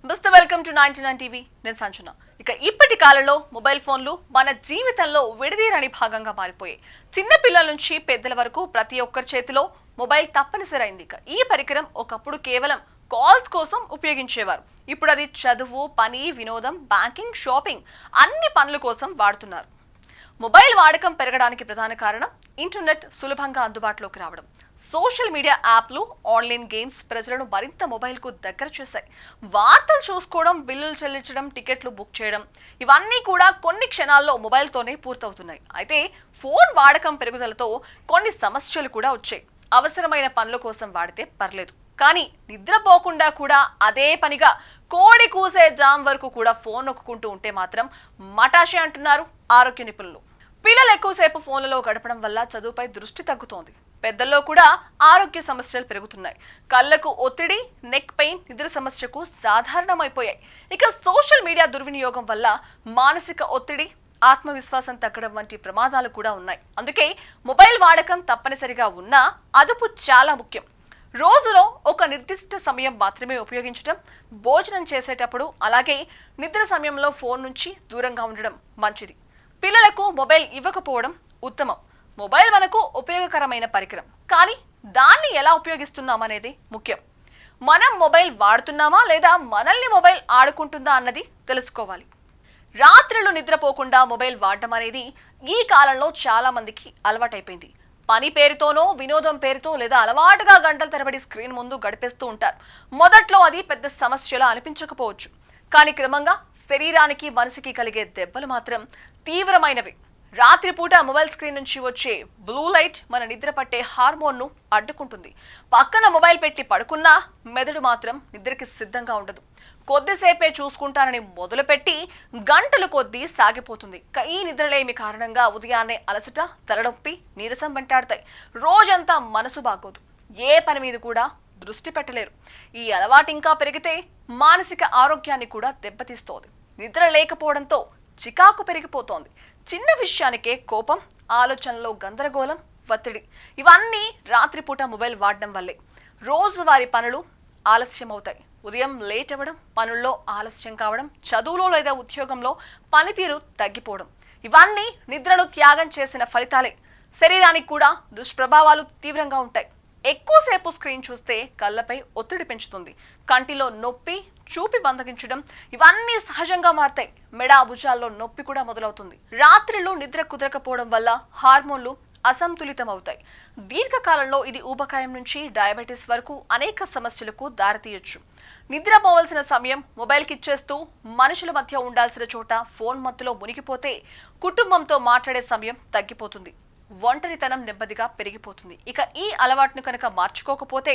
Mister welcome to 99 TV. నేను సంజన. ఇక ఇప్పటి కాలంలో మొబైల్ ఫోన్లు మన జీవితంలో విడదీయరాని భాగంగా మారిపోయాయి. చిన్న పిల్లల నుంచి పెద్దల వరకు ప్రతి ఒక్కరి చేతిలో మొబైల్ తప్పనిసరైంది. ఇక ఈ పరికరం ఒకప్పుడు కేవలం కాల్స్ కోసం ఉపయోగించేవారు. ఇప్పుడు అది చదువు, పని, వినోదం, బ్యాంకింగ్, షాపింగ్ అన్ని పనుల కోసం వాడుతున్నారు. మొబైల్ వాడకం పెరగడానికి ప్రధాన కారణం ఇంటర్నెట్ సులభంగా అందుబాటులోకి రావడం. సోషల్ మీడియా యాప్లు, ఆన్లైన్ గేమ్స్ ప్రజలను మరింత మొబైల్కు దగ్గర చేశాయి. వార్తలు చూసుకోవడం, బిల్లులు చెల్లించడం, టికెట్లు బుక్ చేయడం ఇవన్నీ కూడా కొన్ని క్షణాల్లో మొబైల్తోనే పూర్తవుతున్నాయి. అయితే ఫోన్ వాడకం పెరుగుదలతో కొన్ని సమస్యలు కూడా వచ్చాయి. అవసరమైన పనుల కోసం వాడితే పర్లేదు, కానీ నిద్రపోకుండా కూడా అదే పనిగా కోడి కూసే జామ్ వరకు కూడా ఫోన్ నొక్కుంటూ ఉంటే మాత్రం మటాషే అంటున్నారు ఆరోగ్య నిపుణులు. పిల్లలు ఎక్కువసేపు ఫోన్లలో గడపడం వల్ల చదువుపై దృష్టి తగ్గుతోంది. పెద్దల్లో కూడా ఆరోగ్య సమస్యలు పెరుగుతున్నాయి. కళ్లకు ఒత్తిడి, నెక్ పెయిన్, నిద్ర సమస్యకు సాధారణమైపోయాయి. ఇక సోషల్ మీడియా దుర్వినియోగం వల్ల మానసిక ఒత్తిడి, ఆత్మవిశ్వాసం తగ్గడం వంటి ప్రమాదాలు కూడా ఉన్నాయి. అందుకే మొబైల్ వాడకం తప్పనిసరిగా ఉన్నా అదుపు చాలా ముఖ్యం. రోజులో ఒక నిర్దిష్ట సమయం మాత్రమే ఉపయోగించడం, భోజనం చేసేటప్పుడు అలాగే నిద్ర సమయంలో ఫోన్ నుంచి దూరంగా ఉండడం మంచిది. పిల్లలకు మొబైల్ ఇవ్వకపోవడం ఉత్తమం. మొబైల్ మనకు ఉపయోగకరమైన పరికరం, కానీ దాన్ని ఎలా ఉపయోగిస్తున్నాం అనేది ముఖ్యం. మనం మొబైల్ వాడుతున్నామా లేదా మనల్ని మొబైల్ ఆడుకుంటుందా అన్నది తెలుసుకోవాలి. రాత్రులు నిద్రపోకుండా మొబైల్ వాడటం అనేది ఈ కాలంలో చాలా మందికి అలవాటైపోయింది. పని పేరుతోనో, వినోదం పేరుతో లేదా అలవాటుగా గంటల తరబడి స్క్రీన్ ముందు గడిపేస్తూ ఉంటారు. మొదట్లో అది పెద్ద సమస్యలా అనిపించకపోవచ్చు, కానీ క్రమంగా శరీరానికి, మనసుకి కలిగే దెబ్బలు మాత్రం తీవ్రమైనవి. రాత్రిపూట మొబైల్ స్క్రీన్ నుంచి వచ్చే బ్లూ లైట్ మన నిద్ర పట్టే హార్మోన్ను అడ్డుకుంటుంది. పక్కన మొబైల్ పెట్టి పడుకున్నా మెదడు మాత్రం నిద్రకి సిద్ధంగా ఉండదు. కొద్దిసేపే చూసుకుంటానని మొదలుపెట్టి గంటల కొద్దీ సాగిపోతుంది. ఈ నిద్రలేమి కారణంగా ఉదయాన్నే అలసట, తలనొప్పి, నీరసం వెంటాడతాయి. రోజంతా మనసు బాగోదు, ఏ పని మీద కూడా దృష్టి పెట్టలేరు. ఈ అలవాటు ఇంకా పెరిగితే మానసిక ఆరోగ్యాన్ని కూడా దెబ్బతీస్తోంది. నిద్ర లేకపోవడంతో చికాకు పెరిగిపోతోంది. చిన్న విషయానికే కోపం, ఆలోచనలో గందరగోళం, ఒత్తిడి ఇవన్నీ రాత్రిపూట మొబైల్ వాడడం వల్లే. రోజువారీ పనులు ఆలస్యం అవుతాయి. ఉదయం లేట్ అవ్వడం, పనుల్లో ఆలస్యం కావడం, చదువులో లేదా ఉద్యోగంలో పనితీరు తగ్గిపోవడం ఇవన్నీ నిద్రను త్యాగం చేసిన ఫలితాలే. శరీరానికి కూడా దుష్ప్రభావాలు తీవ్రంగా ఉంటాయి. ఎక్కువసేపు స్క్రీన్ చూస్తే కళ్ళపై ఒత్తిడి పెంచుతుంది. కంటిలో నొప్పి, చూపి బంధగించడం ఇవన్నీ సహజంగా మారతాయి. మెడ, భుజాల్లో నొప్పి కూడా మొదలవుతుంది. రాత్రిలో నిద్ర కుదరకపోవడం వల్ల హార్మోన్లు అసంతులితం అవుతాయి. దీర్ఘకాలంలో ఇది ఊబకాయం నుంచి డయాబెటీస్ వరకు అనేక సమస్యలకు దారితీయొచ్చు. నిద్రపోవలసిన సమయం మొబైల్కి ఇచ్చేస్తూ మనుషుల మధ్య ఉండాల్సిన చోట ఫోన్ మత్తులో మునిగిపోతే కుటుంబంతో మాట్లాడే సమయం తగ్గిపోతుంది. ఒంటరితనం నెమ్మదిగా పెరిగిపోతుంది. ఇక ఈ అలవాటును కనుక మార్చుకోకపోతే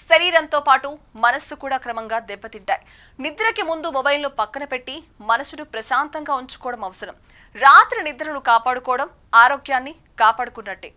శరీరంతో పాటు మనస్సు కూడా క్రమంగా దెబ్బతింటాయి. నిద్రకి ముందు మొబైల్ను పక్కన పెట్టి మనసును ప్రశాంతంగా ఉంచుకోవడం అవసరం. రాత్రి నిద్రను కాపాడుకోవడం ఆరోగ్యాన్ని కాపాడుకున్నట్టే.